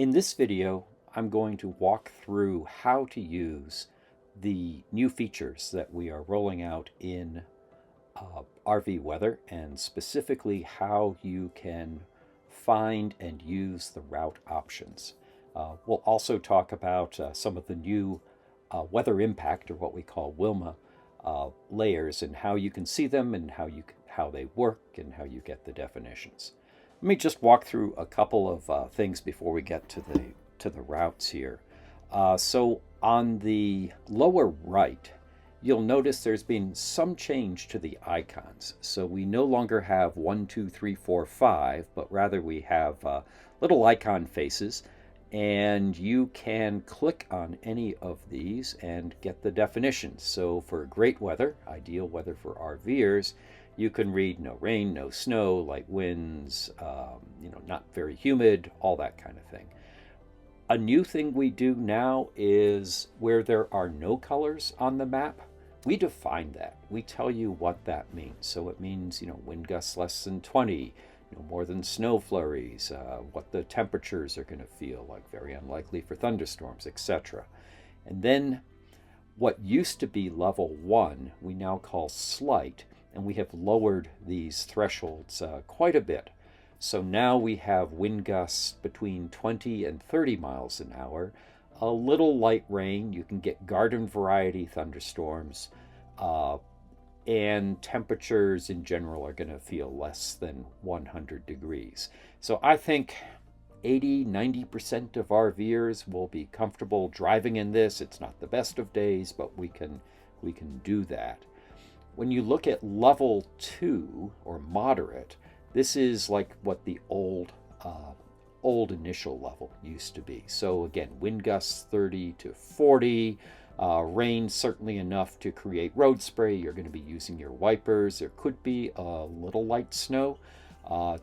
In this video, I'm going to walk through how to use the new features that we are rolling out in RV weather, and specifically how you can find and use the route options. We'll also talk about some of the new weather impact, or what we call WILMA, layers, and how you can see them and how they work and how you get the definitions. Let me just walk through a couple of things before we get to the routes here. So on the lower right, you'll notice there's been some change to the icons. So we no longer have 1, 2, 3, 4, 5, but rather we have little icon faces, and you can click on any of these and get the definitions. So for great weather, ideal weather for RVers, you can read no rain, no snow, light winds, not very humid, all that kind of thing. A new thing we do now is where there are no colors on the map, we define that. We tell you what that means. So it means, wind gusts less than 20, no more than snow flurries, what the temperatures are going to feel like, very unlikely for thunderstorms, etc. And then what used to be level 1, we now call slight, and we have lowered these thresholds quite a bit. So now we have wind gusts between 20 and 30 miles an hour, a little light rain, you can get garden variety thunderstorms, and temperatures in general are going to feel less than 100 degrees. So I think 80-90% of RVers will be comfortable driving in this. It's not the best of days, but we can do that. When you look at level 2 or moderate, this is like what the old initial level used to be. So again, wind gusts 30 to 40, rain certainly enough to create road spray. You're going to be using your wipers. There could be a little light snow,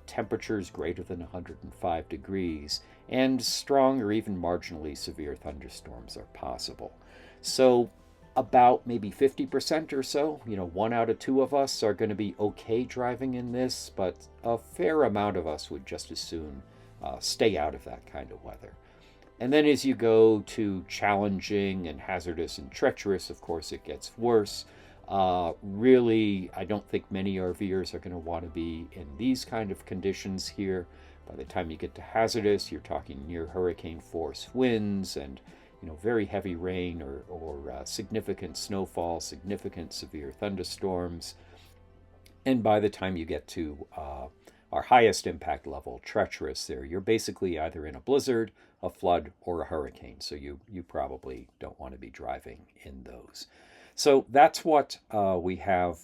temperatures greater than 105 degrees, and strong or even marginally severe thunderstorms are possible. So about maybe 50% or so, 1 out of 2 of us are going to be okay driving in this, but a fair amount of us would just as soon stay out of that kind of weather. And then as you go to challenging and hazardous and treacherous, of course, it gets worse. Really, I don't think many RVers are going to want to be in these kind of conditions here. By the time you get to hazardous, you're talking near hurricane force winds and very heavy rain or significant snowfall, significant severe thunderstorms. And by the time you get to our highest impact level, treacherous, there, you're basically either in a blizzard, a flood, or a hurricane. So you probably don't want to be driving in those. So that's what we have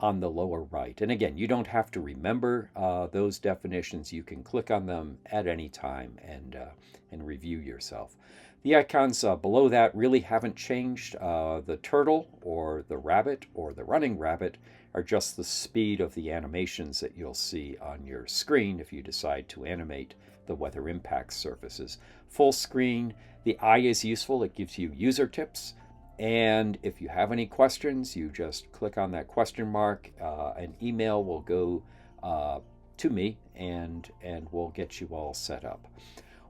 on the lower right. And again, you don't have to remember those definitions. You can click on them at any time and review yourself. The icons below that really haven't changed. The turtle or the rabbit or the running rabbit are just the speed of the animations that you'll see on your screen if you decide to animate the weather impact surfaces. Full screen, the eye is useful. It gives you user tips. And if you have any questions, you just click on that question mark. An email will go to me and we'll get you all set up.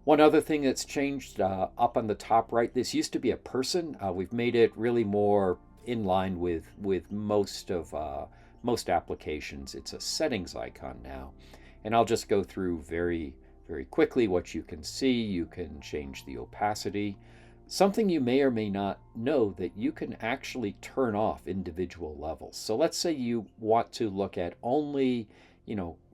One other thing that's changed up on the top right, this used to be a person. We've made it really more in line with most applications. It's a settings icon now. And I'll just go through very, very quickly what you can see. You can change the opacity. Something you may or may not know, that you can actually turn off individual levels. So let's say you want to look at only,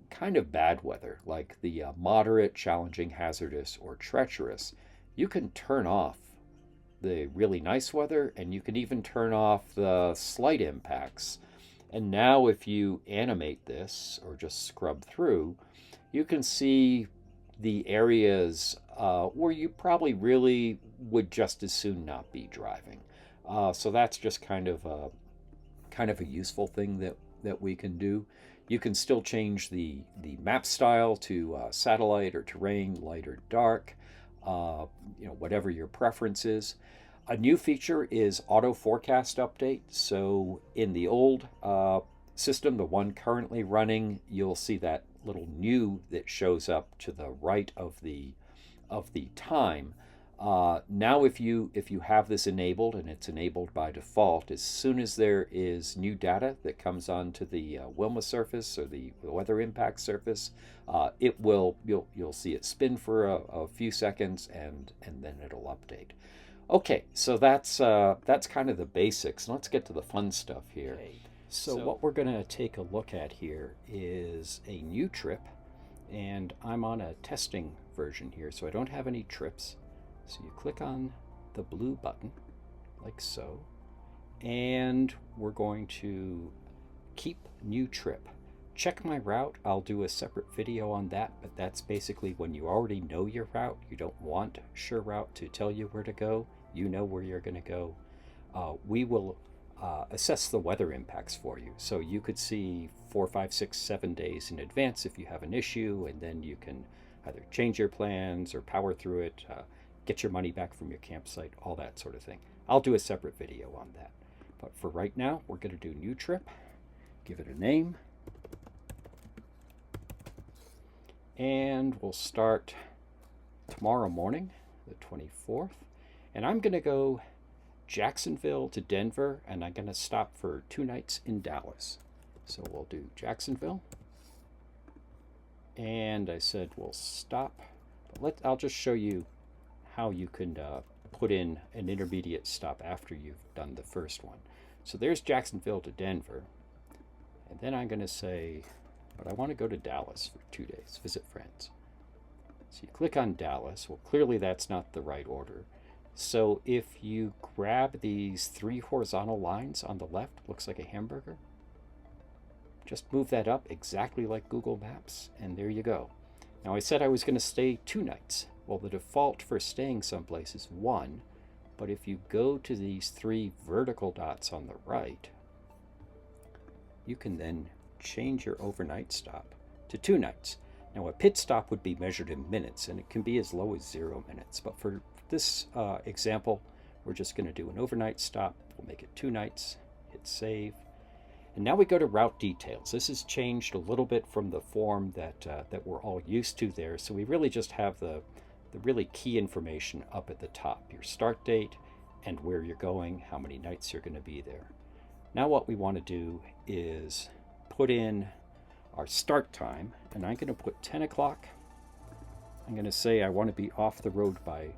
kind of bad weather, like the moderate, challenging, hazardous, or treacherous. You can turn off the really nice weather, and you can even turn off the slight impacts. And now if you animate this or just scrub through, you can see the areas where you probably really would just as soon not be driving. So that's just kind of a useful thing that we can do. You can still change the map style to satellite or terrain, light or dark, whatever your preference is. A new feature is auto forecast update. So in the old system, the one currently running, you'll see that little new that shows up to the right of the of the time. Now, if you have this enabled, and it's enabled by default, as soon as there is new data that comes onto the Wilma surface or the weather impact surface, it will you'll see it spin for a few seconds, and then it'll update. Okay, so that's kind of the basics. Let's get to the fun stuff here. Okay. So what we're going to take a look at here is a new trip, and I'm on a testing version here, so I don't have any trips. So you click on the blue button, like so, and we're going to keep new trip. Check my route. I'll do a separate video on that, but that's basically when you already know your route. You don't want SureRoute to tell you where to go. You know where you're going to go. We will assess the weather impacts for you. So you could see 4, 5, 6, 7 days in advance if you have an issue, and then you can either change your plans or power through it, get your money back from your campsite, all that sort of thing. I'll do a separate video on that. But for right now, we're going to do new trip, give it a name, and we'll start tomorrow morning, the 24th. And I'm going to go Jacksonville to Denver, and I'm going to stop for 2 nights in Dallas. So we'll do Jacksonville. And I said we'll stop. But I'll just show you how you can put in an intermediate stop after you've done the first one. So there's Jacksonville to Denver. And then I'm going to say, but I want to go to Dallas for 2 days, visit friends. So you click on Dallas. Well, clearly that's not the right order. So if you grab these 3 horizontal lines on the left, looks like a hamburger, just move that up exactly like Google Maps, and there you go. Now I said I was going to stay 2 nights. Well, the default for staying someplace is 1, but if you go to these 3 vertical dots on the right, you can then change your overnight stop to 2 nights. Now a pit stop would be measured in minutes, and it can be as low as 0 minutes, but for this example, we're just going to do an overnight stop. We'll make it 2 nights, hit save. And now we go to route details. This has changed a little bit from the form that we're all used to there. So we really just have the really key information up at the top, your start date and where you're going, how many nights you're going to be there. Now what we want to do is put in our start time, and I'm going to put 10 o'clock. I'm going to say I want to be off the road by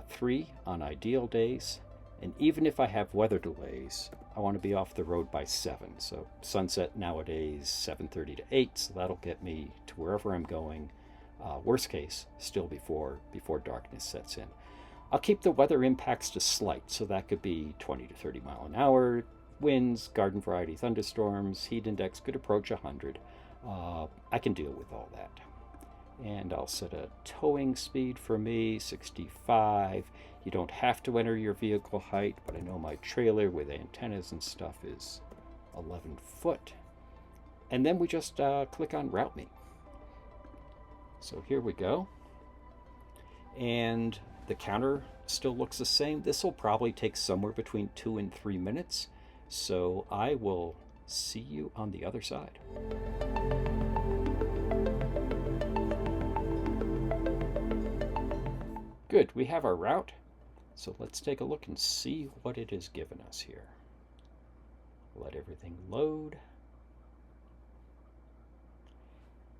3 on ideal days, and even if I have weather delays, I want to be off the road by 7. So sunset nowadays 7:30 to 8, so that'll get me to wherever I'm going. Worst case, still before darkness sets in. I'll keep the weather impacts to slight, so that could be 20 to 30 mile an hour winds, garden variety thunderstorms, heat index could approach 100. I can deal with all that. And I'll set a towing speed for me, 65. You don't have to enter your vehicle height, but I know my trailer with antennas and stuff is 11 foot. And then we just click on Route Me. So here we go. And the counter still looks the same. This will probably take somewhere between 2 and 3 minutes. So I will see you on the other side. Good, we have our route. So let's take a look and see what it has given us here. Let everything load.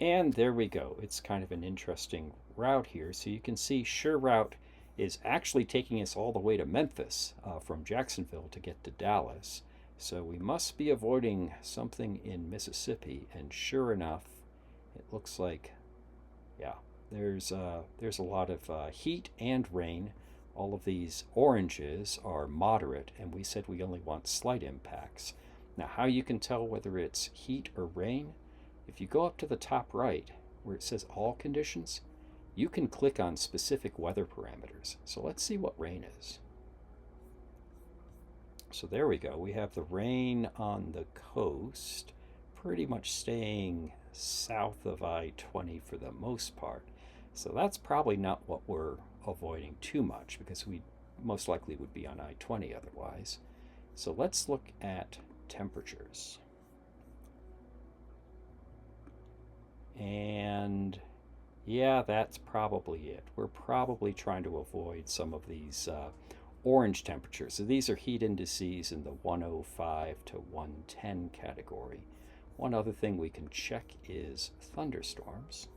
And there we go. It's kind of an interesting route here. So you can see SureRoute is actually taking us all the way to Memphis from Jacksonville to get to Dallas. So we must be avoiding something in Mississippi. And sure enough, it looks like, yeah, there's a lot of heat and rain. All of these oranges are moderate, and we said we only want slight impacts. Now, how you can tell whether it's heat or rain, if you go up to the top right where it says all conditions, you can click on specific weather parameters. So let's see what rain is. So there we go. We have the rain on the coast pretty much staying south of I-20 for the most part. So that's probably not what we're avoiding too much, because we most likely would be on I-20 otherwise. So let's look at temperatures. And Yeah, that's probably it. We're probably trying to avoid some of these orange temperatures. So these are heat indices in the 105 to 110 category. One other thing we can check is thunderstorms.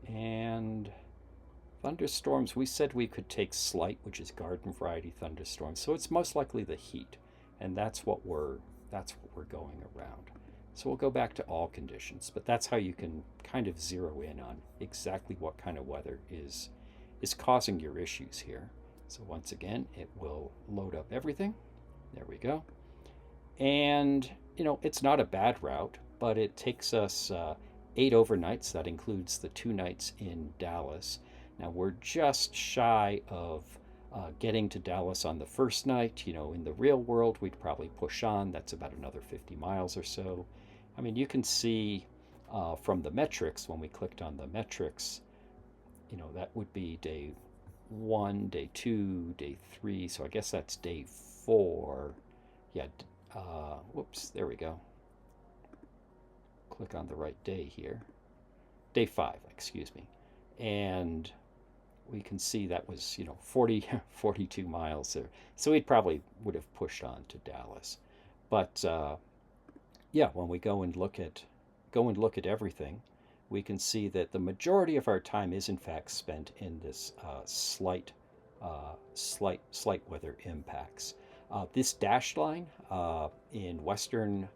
And thunderstorms, we said we could take slight, which is garden variety thunderstorms. So it's most likely the heat, and that's what we're going around. So we'll go back to all conditions, but that's how you can kind of zero in on exactly what kind of weather is causing your issues here. So once again, it will load up everything. There we go. And it's not a bad route, but it takes us 8 overnights. That includes the 2 nights in Dallas. Now we're just shy of getting to Dallas on the first night. In the real world, we'd probably push on. That's about another 50 miles or so. I mean, you can see from the metrics, when we clicked on the metrics, that would be day 1, day 2, day 3. So I guess that's day 4. Yeah, whoops, there we go. Click on the right day here. Day 5, excuse me. And we can see that was 42 miles there. So we probably would have pushed on to Dallas. But yeah, when we go and look at everything, we can see that the majority of our time is in fact spent in this slight weather impacts. This dashed line in western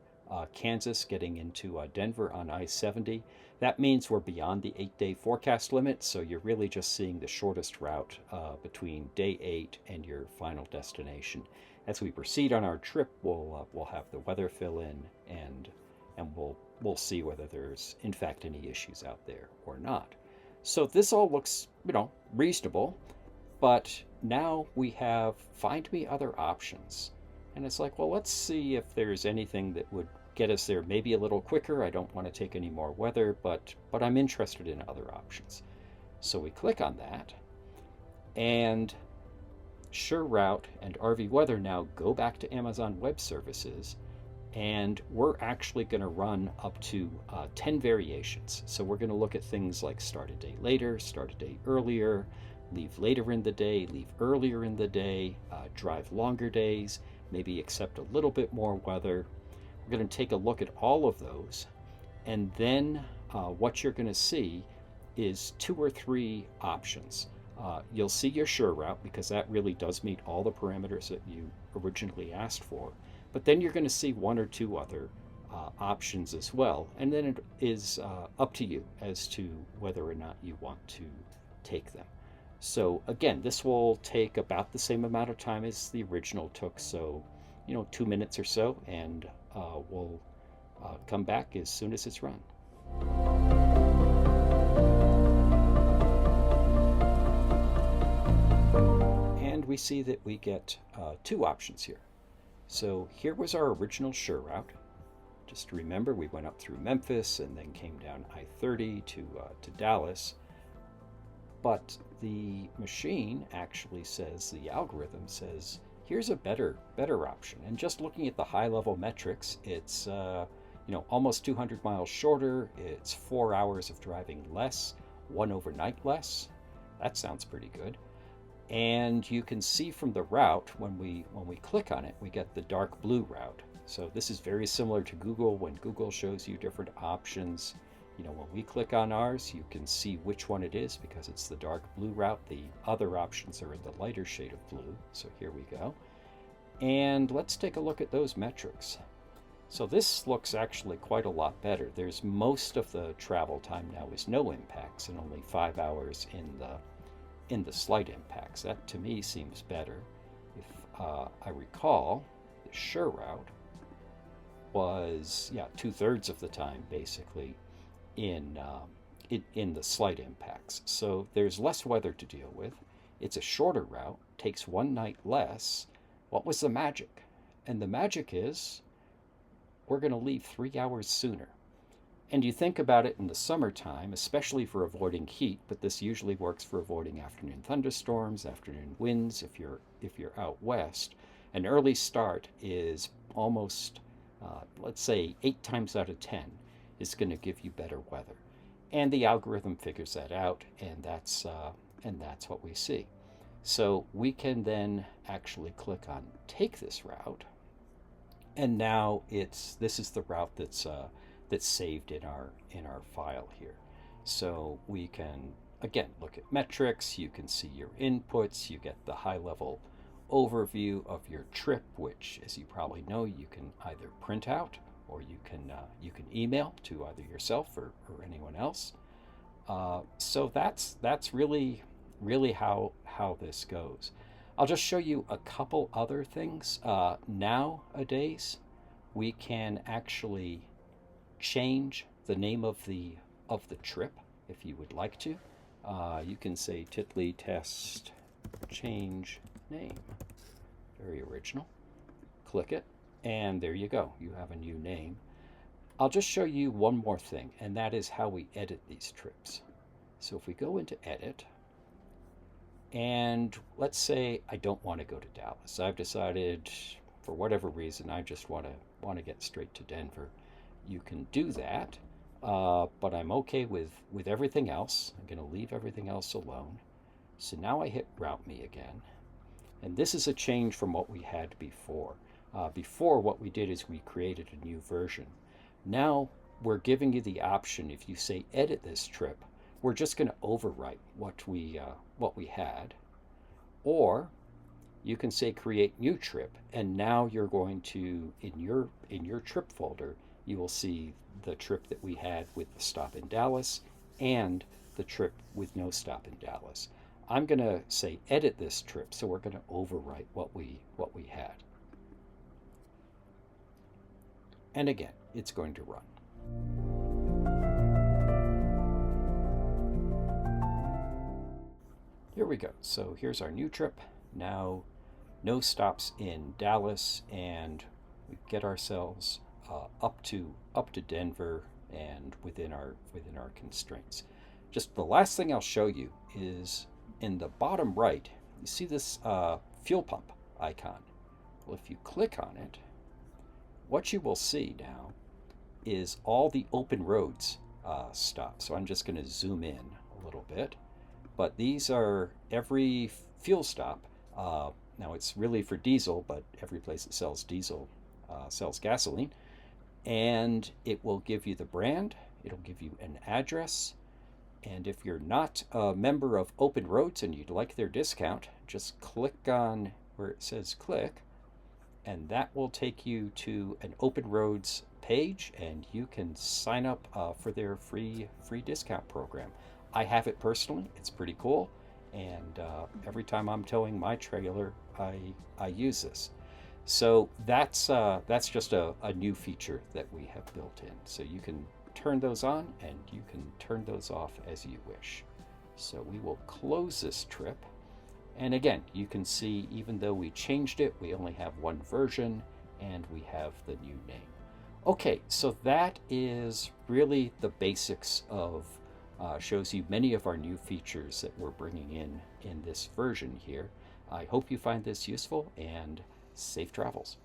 Kansas getting into Denver on I-70, that means we're beyond the 8-day forecast limit, so you're really just seeing the shortest route between day 8 and your final destination. As we proceed on our trip, we'll have the weather fill in, and we'll see whether there's in fact any issues out there or not. So this all looks reasonable, but now we have find me other options. And it's like, well, let's see if there's anything that would get us there maybe a little quicker. I don't want to take any more weather, but I'm interested in other options. So we click on that, and SureRoute and RV Weather now go back to Amazon Web Services, and we're actually going to run up to 10 variations. So we're going to look at things like start a day later, start a day earlier, leave later in the day, leave earlier in the day, drive longer days, maybe accept a little bit more weather. We're going to take a look at all of those, and then what you're going to see is 2 or 3 options. You'll see your SureRoute, because that really does meet all the parameters that you originally asked for. But then you're going to see 1 or 2 other options as well, and then it is up to you as to whether or not you want to take them. So again, this will take about the same amount of time as the original took, so 2 minutes or so, and we'll come back as soon as it's run. And we see that we get 2 options here. So here was our original SureRoute. Just remember, we went up through Memphis and then came down I-30 to Dallas. But the machine actually says, the algorithm says, here's a better option. And just looking at the high-level metrics, it's almost 200 miles shorter. It's 4 hours of driving less, 1 overnight less. That sounds pretty good. And you can see from the route, when we click on it, we get the dark blue route. So this is very similar to Google. When Google shows you different options, when we click on ours, you can see which one it is because it's the dark blue route. The other options are in the lighter shade of blue. So here we go. And let's take a look at those metrics. So this looks actually quite a lot better. There's most of the travel time now is no impacts, and only 5 hours in the slight impacts. That to me seems better. If I recall, the SureRoute was 2/3 of the time basically in the slight impacts. So there's less weather to deal with. It's a shorter route, takes 1 night less. What was the magic? And the magic is we're going to leave 3 hours sooner. And you think about it in the summertime, especially for avoiding heat, but this usually works for avoiding afternoon thunderstorms, afternoon winds if you're out west. An early start is almost, let's say, 8 times out of 10 is going to give you better weather. and the algorithm figures that out, and that's what we see. So we can then actually click on take this route, and now this is the route that's saved in our file here. So we can again look at metrics. You can see your inputs. You get the high level overview of your trip, which, as you probably know, you can either print out or you can email to either yourself or anyone else. So that's really how this goes. I'll just show you a couple other things. Nowadays, we can actually change the name of the trip if you would like to. You can say Titley test change name. Very original. Click it, and there you go. You have a new name. I'll just show you one more thing, and that is how we edit these trips. So if we go into edit, and let's say I don't want to go to Dallas. I've decided, for whatever reason, I just want to get straight to Denver. You can do that, but I'm okay with everything else. I'm going to leave everything else alone. So now I hit Route Me again, and this is a change from what we had before. Before, what we did is we created a new version. Now we're giving you the option. If you say edit this trip, we're just going to overwrite what we had, or you can say create new trip, and now you're going to in your trip folder you will see the trip that we had with the stop in Dallas and the trip with no stop in Dallas. I'm going to say edit this trip, so we're going to overwrite what we had, and again it's going to run. Here we go. So here's our new trip. Now, no stops in Dallas, and we get ourselves up to Denver and within our constraints. Just the last thing I'll show you is in the bottom right. You see this fuel pump icon. Well, if you click on it, what you will see now is all the open roads stops. So I'm just going to zoom in a little bit. But these are every fuel stop. Now it's really for diesel, but every place that sells diesel sells gasoline. And it will give you the brand, it'll give you an address. And if you're not a member of Open Roads and you'd like their discount, just click on where it says click, and that will take you to an Open Roads page, and you can sign up for their free discount program. I have it personally. It's pretty cool, and every time I'm towing my trailer, I use this. So that's just a new feature that we have built in. So you can turn those on and you can turn those off as you wish. So we will close this trip, and again, you can see even though we changed it, we only have one version and we have the new name. Okay, so that is really the basics of shows you many of our new features that we're bringing in this version here. I hope you find this useful, and safe travels.